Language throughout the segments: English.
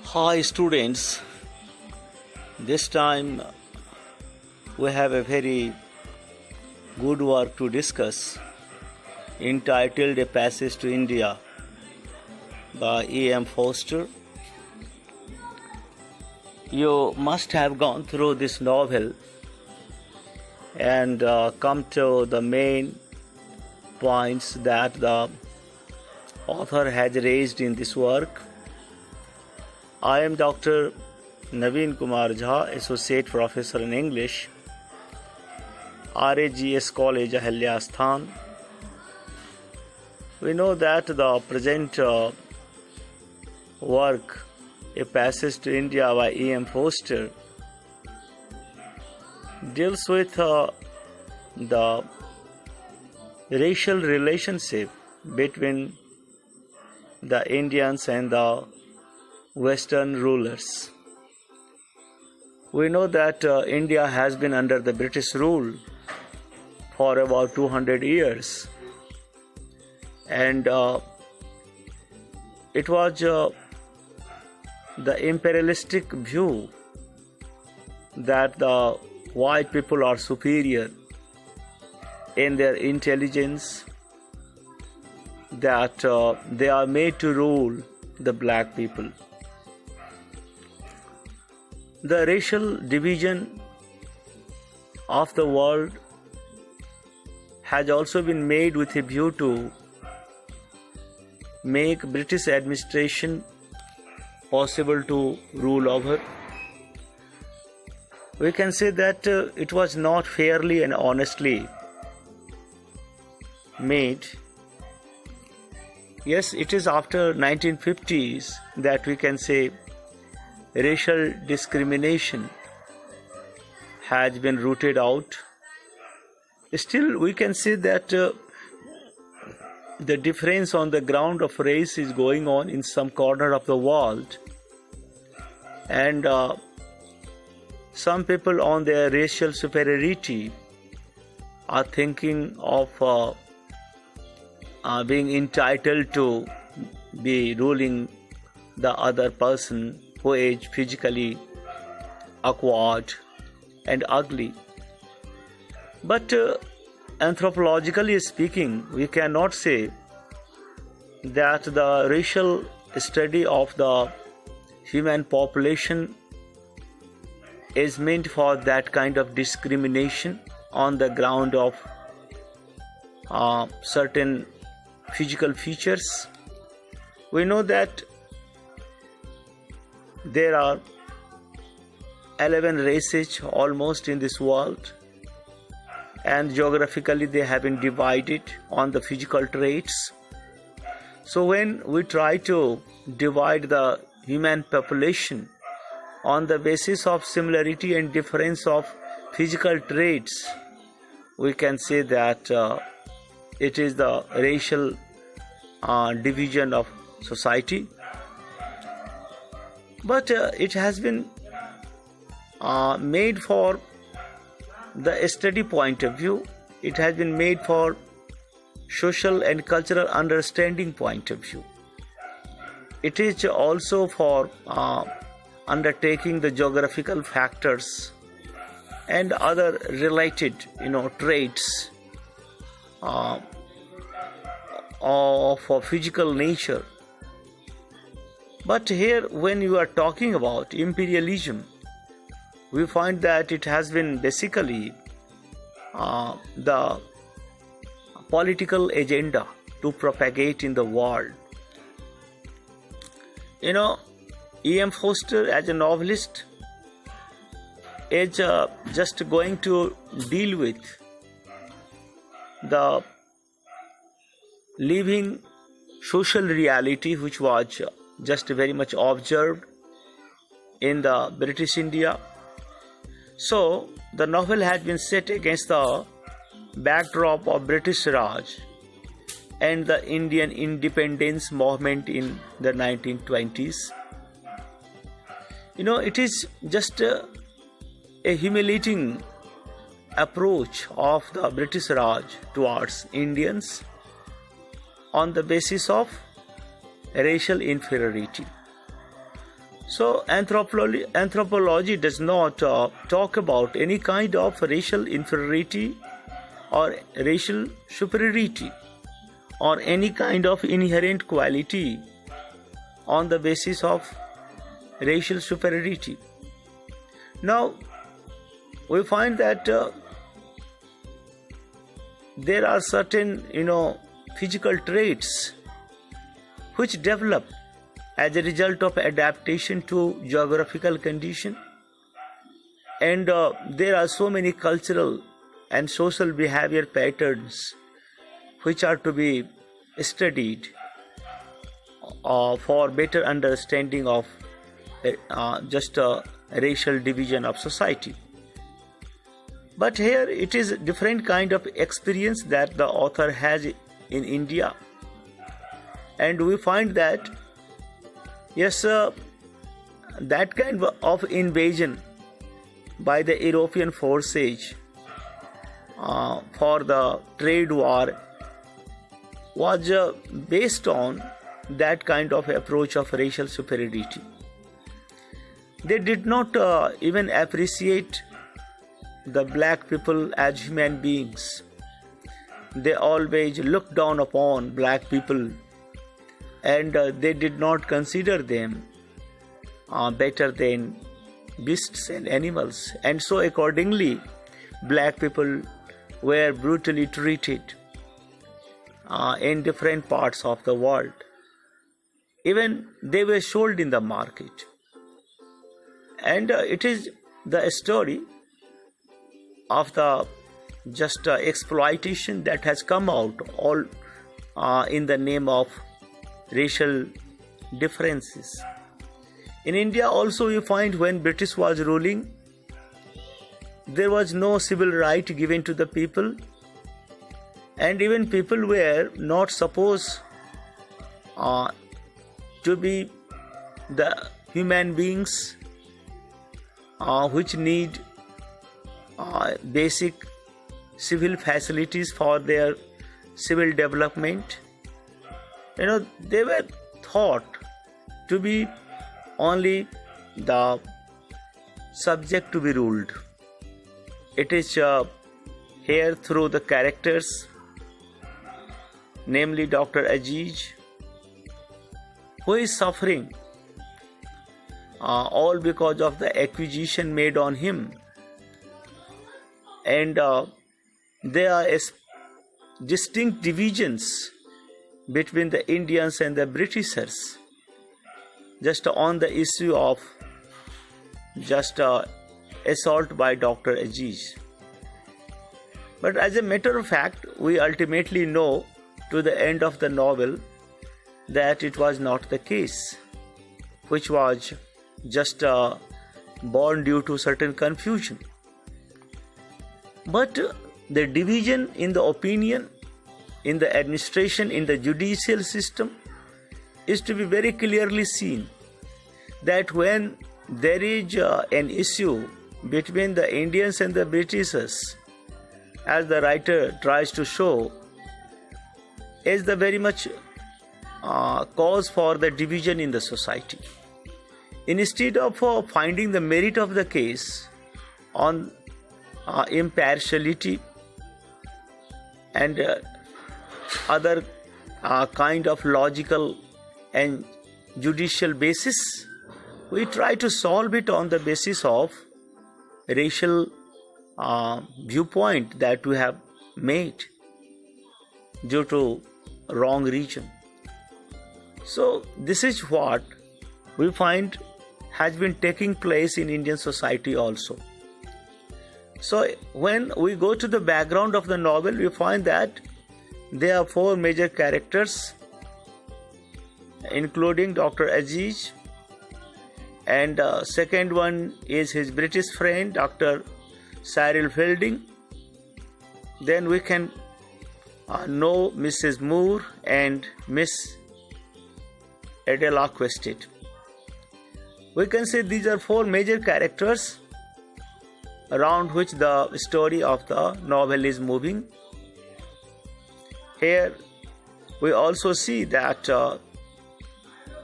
Hi students, this time we have a very good work to discuss entitled A Passage to India by E.M. Forster. You must have gone through this novel and come to the main points that the author has raised in this work. I am Dr. Naveen Kumar Jha, Associate Professor in English, RAGS College, Ahilyasthan. We know that the present work, A Passage to India by E.M. Forster, deals with the racial relationship between the Indians and the Western rulers. We know that India has been under the British rule for about 200 years, and it was the imperialistic view that the white people are superior in their intelligence, that they are made to rule the black people. The racial division of the world has also been made with a view to make British administration possible to rule over. We can say that it was not fairly and honestly made. Yes, it is after 1950s that we can say racial discrimination has been rooted out. Still, we can say that the difference on the ground of race is going on in some corner of the world, and some people on their racial superiority are thinking of being entitled to be ruling the other person who is physically awkward and ugly. But anthropologically speaking, we cannot say that the racial study of the human population is meant for that kind of discrimination on the ground of certain physical features. We know that there are 11 races almost in this world, and geographically they have been divided on the physical traits. So when we try to divide the human population on the basis of similarity and difference of physical traits, we can say that it is the racial division of society. But it has been made for the study point of view. It has been made for social and cultural understanding point of view. It is also for undertaking the geographical factors and other related, traits of a physical nature. But here, when you are talking about imperialism, we find that it has been basically the political agenda to propagate in the world. E.M. Forster, as a novelist, is just going to deal with the living social reality which was just very much observed in the British India. So the novel has been set against the backdrop of British Raj and the Indian independence movement in the 1920s. It is just a humiliating approach of the British Raj towards Indians on the basis of racial inferiority. So anthropology does not talk about any kind of racial inferiority or racial superiority or any kind of inherent quality on the basis of racial superiority. Now, we find that there are certain, physical traits which develop as a result of adaptation to geographical condition, and there are so many cultural and social behavior patterns which are to be studied for better understanding of just a racial division of society. But here it is a different kind of experience that the author has in India, and we find that yes, that kind of invasion by the European forces for the trade war was based on that kind of approach of racial superiority. They did not even appreciate the black people as human beings. They always looked down upon black people, and they did not consider them better than beasts and animals. And so accordingly, black people were brutally treated in different parts of the world. Even they were sold in the market. And it is the story of the just exploitation that has come out all in the name of racial differences. In India also you find when British was ruling, there was no civil right given to the people, and even people were not supposed to be the human beings which need basic civil facilities for their civil development. They were thought to be only the subject to be ruled. It is here through the characters, namely Dr. Aziz, who is suffering all because of the acquisition made on him. And there are distinct divisions between the Indians and the Britishers just on the issue of just assault by Dr. Aziz. But as a matter of fact, we ultimately know to the end of the novel that it was not the case, which was just born due to certain confusion. But the division in the opinion, in the administration, in the judicial system is to be very clearly seen, that when there is an issue between the Indians and the Britishers, as the writer tries to show, is the very much cause for the division in the society. Instead of finding the merit of the case on impartiality and other kind of logical and judicial basis, we try to solve it on the basis of racial viewpoint that we have made due to wrong region. So this is what we find has been taking place in Indian society also. So when we go to the background of the novel, we find that there are four major characters, including Dr. Aziz, and second one is his British friend, Dr. Cyril Fielding. Then we can know Mrs. Moore and Miss Adela Quested. We can say these are four major characters around which the story of the novel is moving. Here we also see that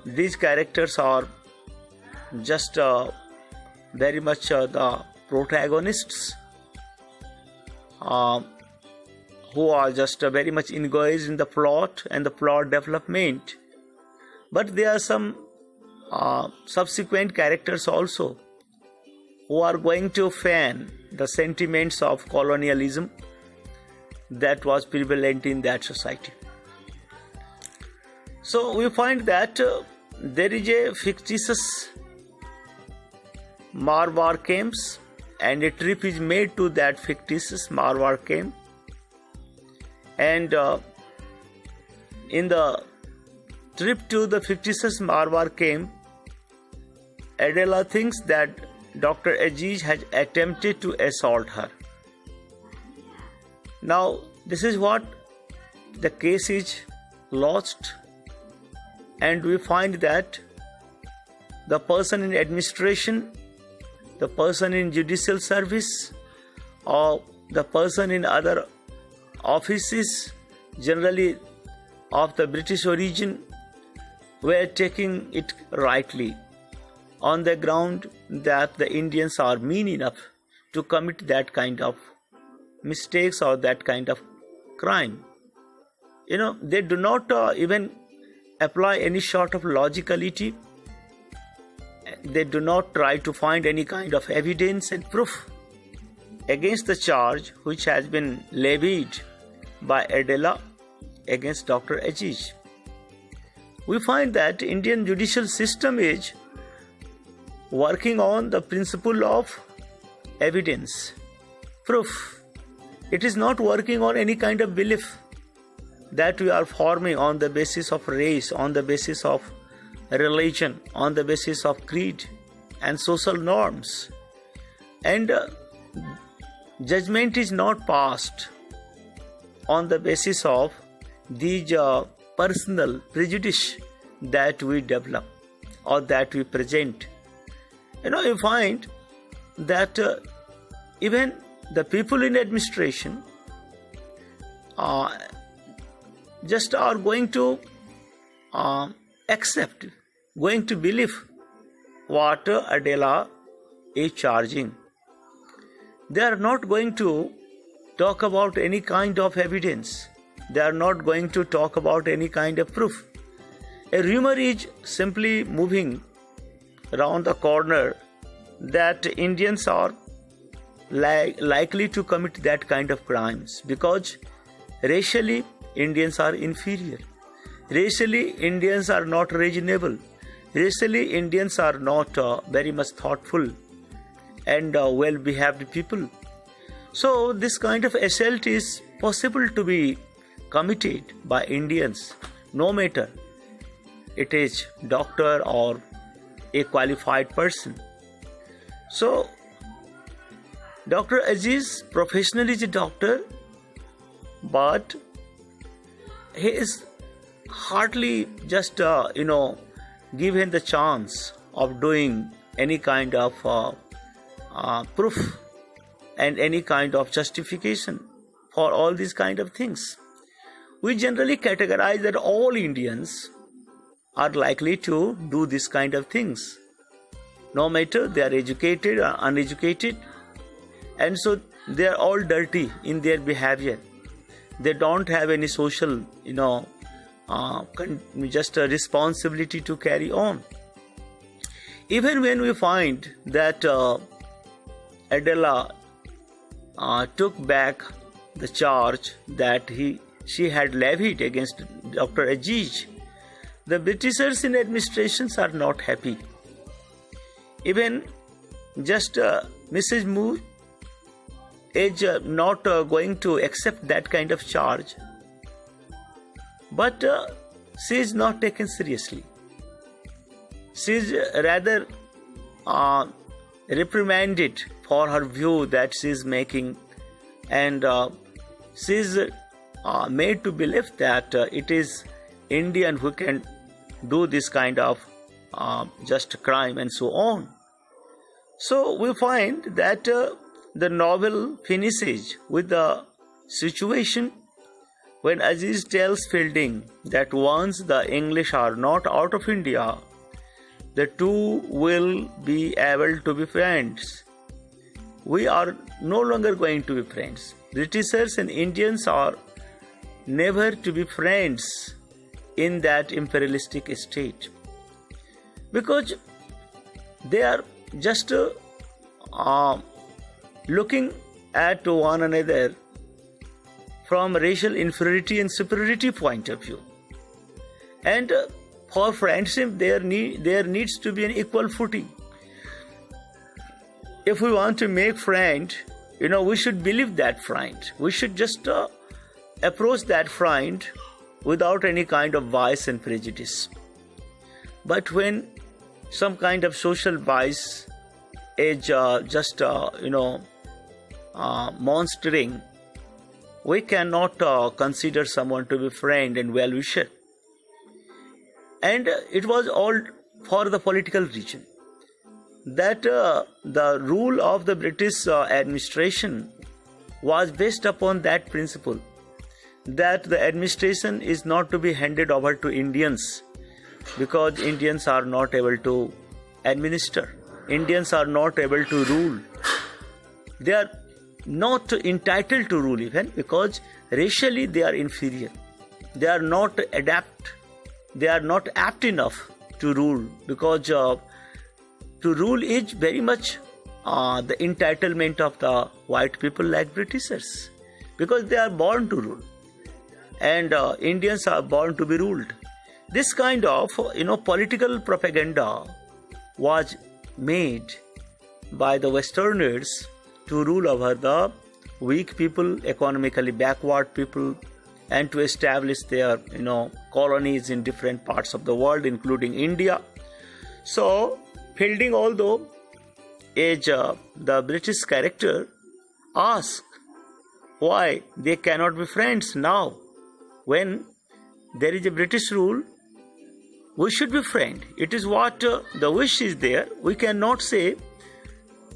these characters are just very much the protagonists who are just very much engaged in the plot and the plot development. But there are some subsequent characters also who are going to fan the sentiments of colonialism that was prevalent in that society. So we find that there is a fictitious Marwar camps, and a trip is made to that fictitious Marwar camp, and in the trip to the fictitious Marwar camp, Adela thinks that Dr. Aziz has attempted to assault her. Now this is what the case is lost, and we find that the person in administration, the person in judicial service, or the person in other offices, generally of the British origin, were taking it rightly on the ground that the Indians are mean enough to commit that kind of mistakes or that kind of crime. They do not even apply any sort of logicality. They do not try to find any kind of evidence and proof against the charge which has been levied by Adela against Dr. Aziz. We find that Indian judicial system is working on the principle of evidence, proof. It is not working on any kind of belief that we are forming on the basis of race, on the basis of religion, on the basis of creed and social norms. And judgment is not passed on the basis of these personal prejudice that we develop or that we present. You find that even the people in administration just are going to accept, going to believe what Adela is charging. They are not going to talk about any kind of evidence. They are not going to talk about any kind of proof. A rumor is simply moving around the corner that Indians are likely to commit that kind of crimes because racially Indians are inferior. Racially Indians are not reasonable. Racially Indians are not very much thoughtful and well-behaved people. So this kind of assault is possible to be committed by Indians, no matter it is doctor or a qualified person. So Dr. Aziz professionally is a doctor, but he is hardly just given the chance of doing any kind of proof and any kind of justification for all these kind of things. We generally categorize that all Indians are likely to do this kind of things, no matter they are educated or uneducated, and so they are all dirty in their behavior. They don't have any social just a responsibility to carry on. Even when we find that Adela took back the charge that she had levied against Dr. Aziz, the Britishers in administrations are not happy. Even just Mrs. Moore is not going to accept that kind of charge, but she is not taken seriously. She is rather reprimanded for her view that she is making, and she is made to believe that it is Indian who can do this kind of just crime and so on. So we find that the novel finishes with the situation when Aziz tells Fielding that once the English are not out of India, the two will be able to be friends. We are no longer going to be friends. Britishers and Indians are never to be friends in that imperialistic state, because they are just looking at one another from racial inferiority and superiority point of view. And for friendship, there needs to be an equal footing. If we want to make friend, we should believe that friend. We should just approach that friend without any kind of bias and prejudice. But when some kind of social bias is monstering, we cannot consider someone to be friend and well-wisher. And it was all for the political reason that the rule of the British administration was based upon that principle, that the administration is not to be handed over to Indians, because Indians are not able to administer. Indians are not able to rule. They are not entitled to rule even, because racially they are inferior. They are not apt enough to rule, because to rule is very much the entitlement of the white people like Britishers, because they are born to rule, and Indians are born to be ruled. This kind of political propaganda was made by the Westerners to rule over the weak people, economically backward people, and to establish their colonies in different parts of the world, including India. So Fielding, although is the British character, asked why they cannot be friends now. When there is a British rule, we should be friends. It is what the wish is there. We cannot say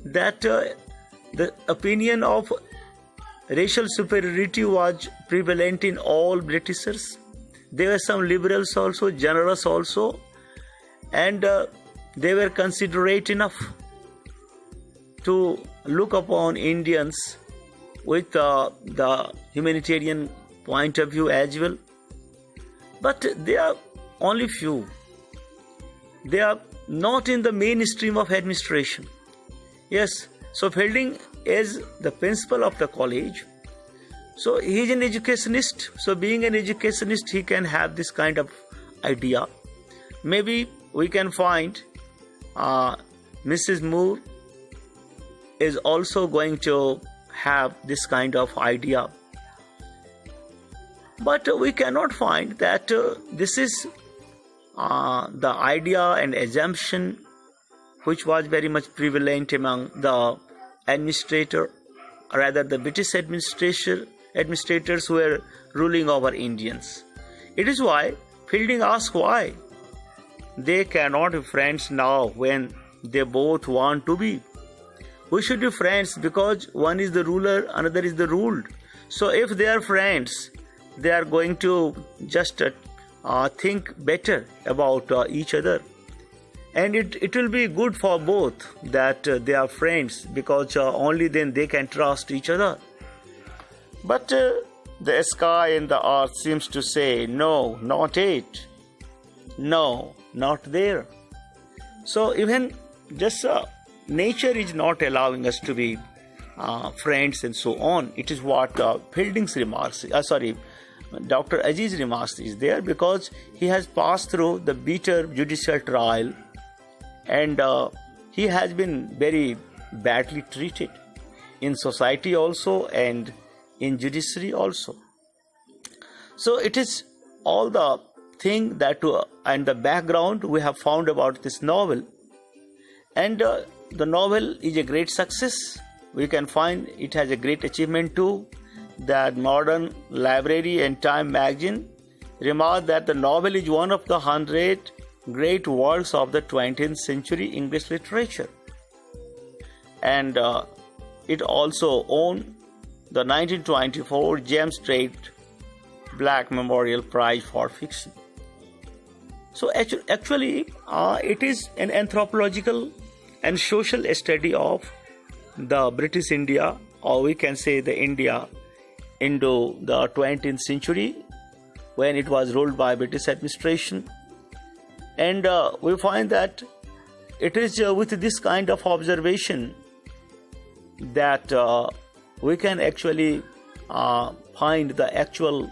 that the opinion of racial superiority was prevalent in all Britishers. There were some liberals also, generous also, and they were considerate enough to look upon Indians with the humanitarian point of view as well. But they are only few. They are not in the mainstream of administration. Yes, so Fielding is the principal of the college. So he is an educationist. So being an educationist, he can have this kind of idea. Maybe we can find Mrs. Moore is also going to have this kind of idea. But we cannot find that this is the idea and assumption which was very much prevalent among the the British administrators who were ruling over Indians. It is why Fielding asked why they cannot be friends now when they both want to be. We should be friends because one is the ruler, another is the ruled. So if they are friends, they are going to just think better about each other. And it will be good for both that they are friends, because only then they can trust each other. But the sky and the earth seems to say, no, not it. No, not there. So even just nature is not allowing us to be friends and so on. It is what Fielding's remarks, Dr. Ajiz's remarks is there, because he has passed through the bitter judicial trial, and he has been very badly treated in society also and in judiciary also. So it is all the thing that and the background we have found about this novel. And the novel is a great success. We can find it has a great achievement too. That Modern Library and Time magazine remarked that the novel is one of the 100 great works of the 20th century English literature. And it also won the 1924 James Strait Black Memorial Prize for Fiction. So actually, it is an anthropological and social study of the British India, or we can say the India into the 20th century, when it was ruled by British administration. And we find that it is with this kind of observation that we can actually find the actual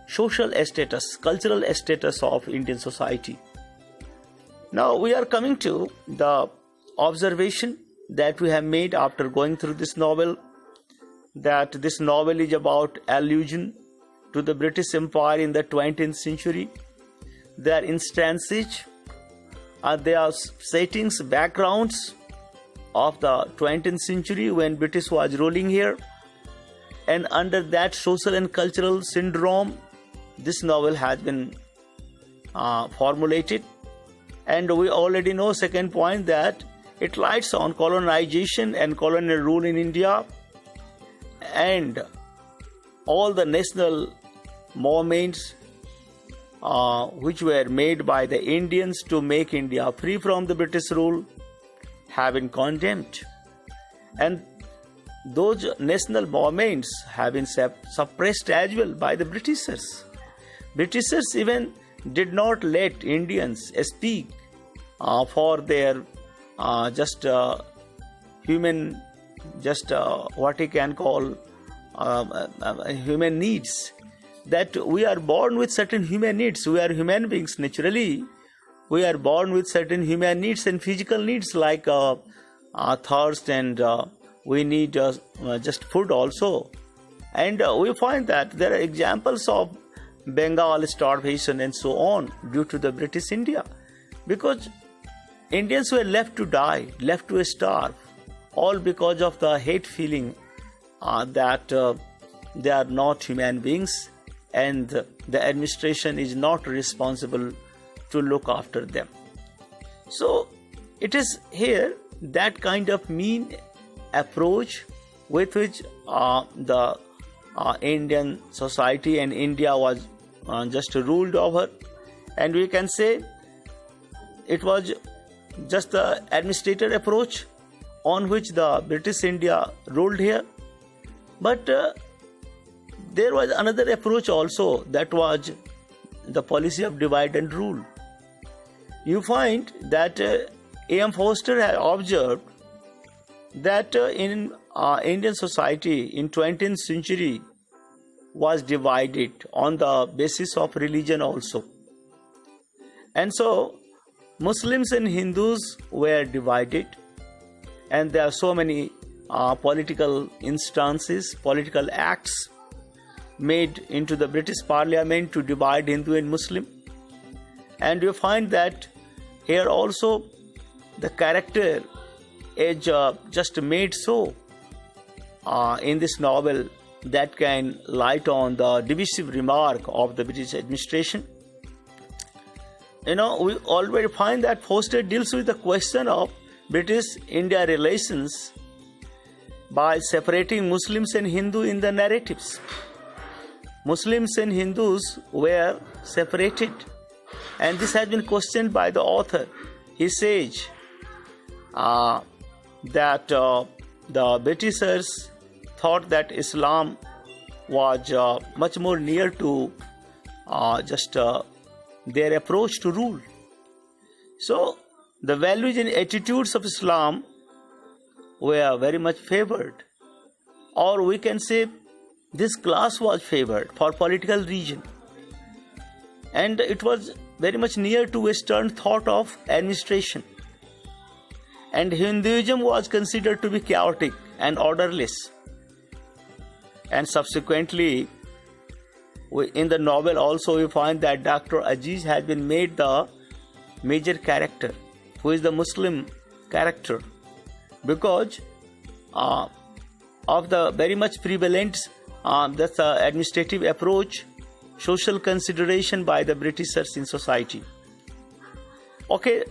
social status, cultural status of Indian society. Now we are coming to the observation that we have made after going through this novel, that this novel is about allusion to the British Empire in the 20th century. There are instances, there are settings, backgrounds of the 20th century when British was ruling here, and under that social and cultural syndrome, this novel has been formulated. And we already know, second point, that it lights on colonization and colonial rule in India, and all the national movements which were made by the Indians to make India free from the British rule have been condemned. And those national movements have been suppressed as well by the Britishers. Britishers even did not let Indians speak for their human, what you can call human needs. That we are born with certain human needs. We are human beings naturally. We are born with certain human needs and physical needs like thirst, and we need just food also. And we find that there are examples of Bengal starvation and so on due to the British India, because Indians were left to die, left to starve, all because of the hate feeling that they are not human beings and the administration is not responsible to look after them. So it is here that kind of mean approach with which the Indian society and India was just ruled over, and we can say it was just the administrator approach on which the British India ruled here. But there was another approach also, that was the policy of divide and rule. You find that A.M. Forster had observed that in Indian society in 20th century was divided on the basis of religion also. And so Muslims and Hindus were divided, and there are so many political instances, political acts made into the British Parliament to divide Hindu and Muslim. And you find that here also the character is just made so in this novel that can light on the divisive remark of the British administration. We already find that Forster deals with the question of British-India relations by separating Muslims and Hindus in the narratives. Muslims and Hindus were separated, and this has been questioned by the author. He says that the Britishers thought that Islam was much more near to their approach to rule. So the values and attitudes of Islam were very much favored, or we can say this class was favored for political reason, and it was very much near to Western thought of administration. And Hinduism was considered to be chaotic and orderless. And subsequently, in the novel also we find that Dr. Aziz has been made the major character, who is the Muslim character, because of the very much prevalent that's administrative approach, social consideration by the Britishers in society. Okay,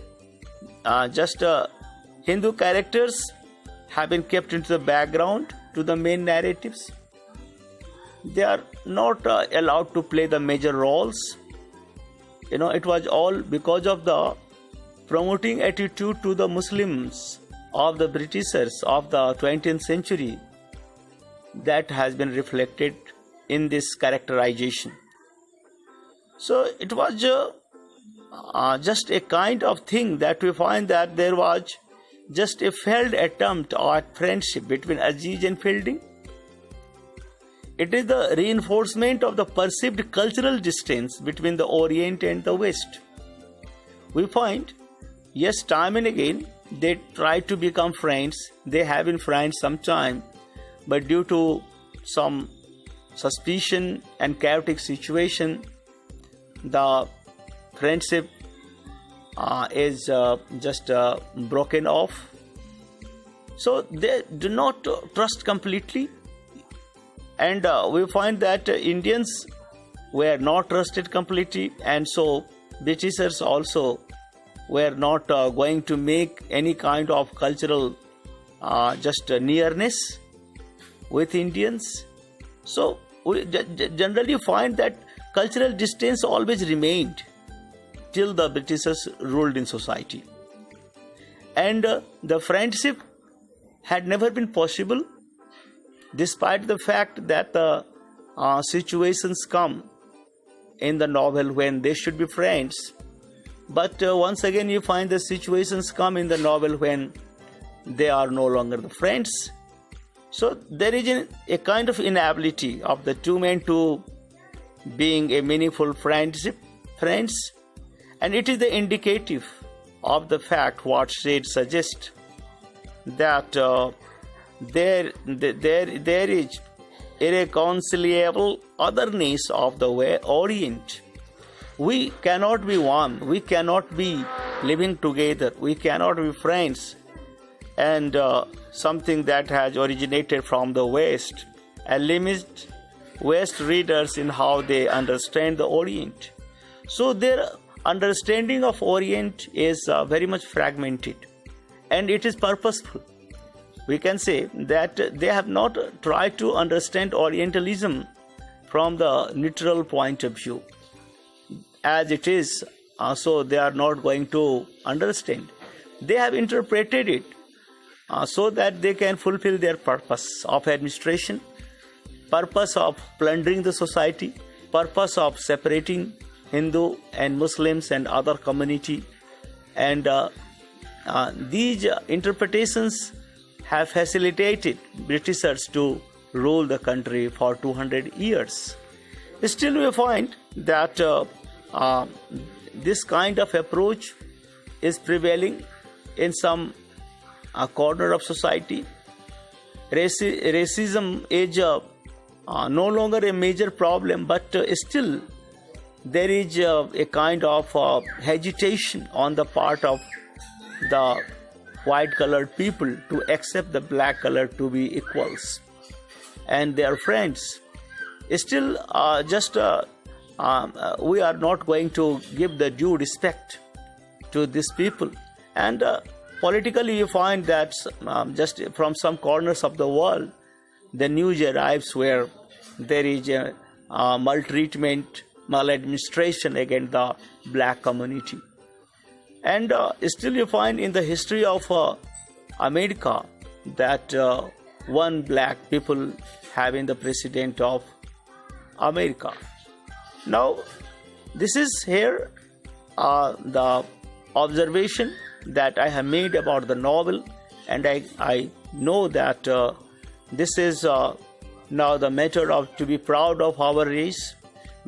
Hindu characters have been kept into the background to the main narratives. They are not allowed to play the major roles. It was all because of the promoting attitude to the Muslims of the Britishers of the 20th century that has been reflected in this characterization. So it was just a kind of thing that we find that there was just a failed attempt at friendship between Aziz and Fielding. It is the reinforcement of the perceived cultural distance between the Orient and the West. We find, yes, time and again, they try to become friends. They have been friends sometime, but due to some suspicion and chaotic situation, the friendship is just broken off. So they do not trust completely, and we find that Indians were not trusted completely, and so Britishers also were not going to make any kind of cultural just nearness with Indians. So we generally find that cultural distance always remained till the Britishers ruled in society. And the friendship had never been possible, despite the fact that the situations come in the novel when they should be friends. But once again, you find the situations come in the novel when they are no longer the friends. So there is a kind of inability of the two men to being a meaningful friends, and it is the indicative of the fact what Shade suggests, that there is irreconcilable otherness of the Orient. We cannot be one, we cannot be living together, we cannot be friends, and something that has originated from the West and limits West readers in how they understand the Orient. So their understanding of Orient is very much fragmented, and it is purposeful. We can say that they have not tried to understand Orientalism from the literal point of view as it is, so they are not going to understand. They have interpreted it so that they can fulfill their purpose of administration, purpose of plundering the society, purpose of separating Hindu and Muslims and other community. And these interpretations have facilitated Britishers to rule the country for 200 years. Still, we find that this kind of approach is prevailing in some corner of society. Racism is no longer a major problem, but still there is a kind of hesitation on the part of the white colored people to accept the black color to be equals and their friends. Still, we are not going to give the due respect to these people. And politically, you find that just from some corners of the world, the news arrives where there is a maltreatment, maladministration against the black community. And still you find in the history of America that one black people having the president of America. Now, this is here the observation that I have made about the novel, and I know that this is now the matter of to be proud of our race,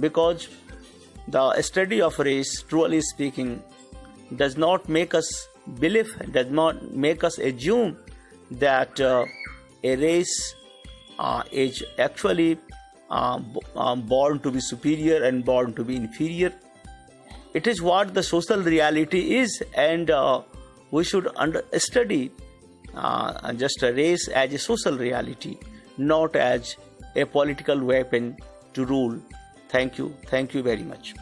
because the study of race, truly speaking, does not make us believe, does not make us assume that a race is actually born to be superior and born to be inferior. It is what the social reality is, and we should study just a race as a social reality, not as a political weapon to rule. Thank you very much.